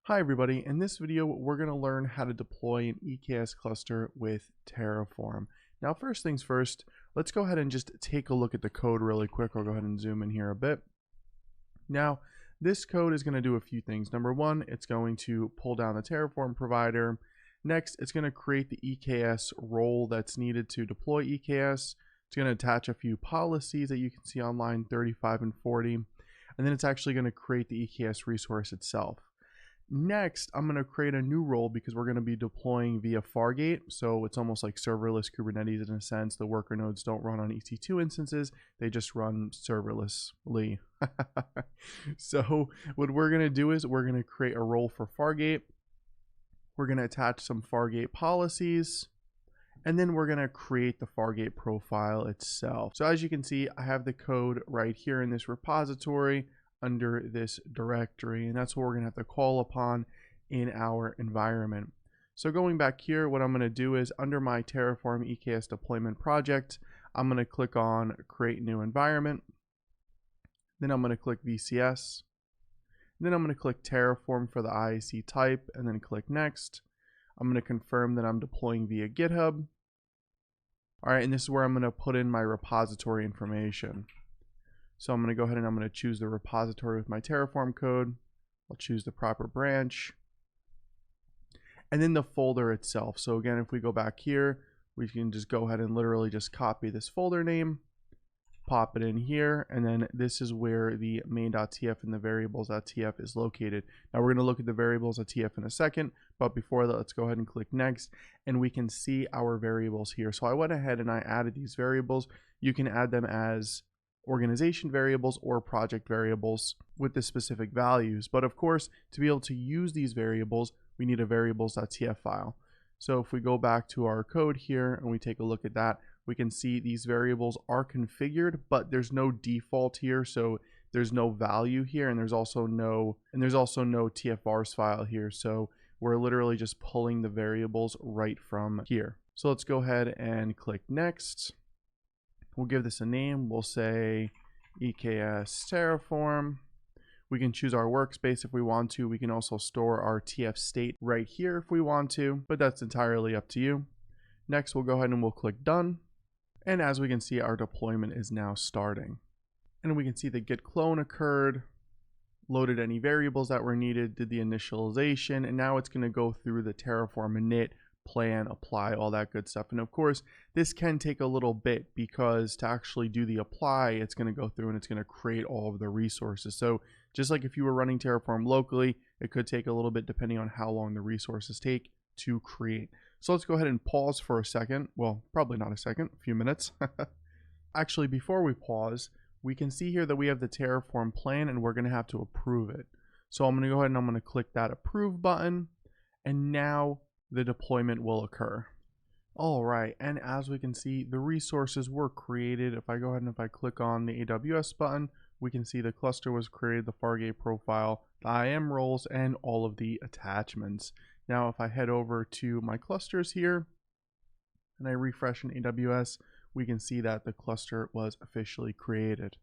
Hi everybody, in this video we're going to learn how to deploy an EKS cluster with Terraform. Now first things first, let's go ahead and just take a look at the code really quick. I'll go ahead and zoom in here a bit. Now this code is going to do a few things. Number one, it's going to pull down the Terraform provider. Next, it's going to create the EKS role that's needed to deploy EKS. It's going to attach a few policies that you can see on line 35 and 40. And then it's actually going to create the EKS resource itself. Next, I'm going to create a new role because we're going to be deploying via Fargate. So it's almost like serverless Kubernetes in a sense. The worker nodes don't run on EC2 instances. They just run serverlessly. So what we're going to do is we're going to create a role for Fargate. We're going to attach some Fargate policies. And then we're going to create the Fargate profile itself. So as you can see, I have the code right here in this repository under this directory, and that's what we're going to have to call upon in our environment. So going back here, what I'm going to do is under my Terraform EKS deployment project, I'm going to click on create new environment. Then I'm going to click VCS. Then I'm going to click Terraform for the IAC type and then click next. I'm going to confirm that I'm deploying via GitHub. All right, and this is where I'm going to put in my repository information. So I'm going to go ahead and I'm going to choose the repository with my Terraform code. I'll choose the proper branch. And then the folder itself. So again, if we go back here, we can just go ahead and literally just copy this folder name, pop it in here, and then this is where the main.tf and the variables.tf is located. Now we're going to look at the variables.tf in a second, but before that, let's go ahead and click next, and we can see our variables here. So I went ahead and I added these variables. You can add them as organization variables or project variables with the specific values. But of course, to be able to use these variables, we need a variables.tf file. So if we go back to our code here and we take a look at that, we can see these variables are configured, but there's no default here. So there's no value here, and there's also no TFRs file here. So we're literally just pulling the variables right from here. So let's go ahead and click next. We'll give this a name. We'll say EKS Terraform. We can choose our workspace if we want to. We can also store our TF state right here if we want to, but that's entirely up to you. Next, we'll go ahead and we'll click done. And as we can see, our deployment is now starting. And we can see the git clone occurred, loaded any variables that were needed, did the initialization, and now it's going to go through the Terraform init, plan, apply, all that good stuff. And of course, this can take a little bit because to actually do the apply, it's going to go through and it's going to create all of the resources. So just like if you were running Terraform locally, it could take a little bit depending on how long the resources take to create. So let's go ahead and pause for a second. Well, probably not a second, a few minutes. Actually, before we pause, we can see here that we have the Terraform plan and we're going to have to approve it. So I'm going to go ahead and I'm going to click that approve button, and now the deployment will occur. All right, and as we can see, the resources were created. If I go ahead and if I click on the AWS button, we can see the cluster was created, the Fargate profile, the IAM roles, and all of the attachments. Now, if I head over to my clusters here and I refresh in AWS, we can see that the cluster was officially created.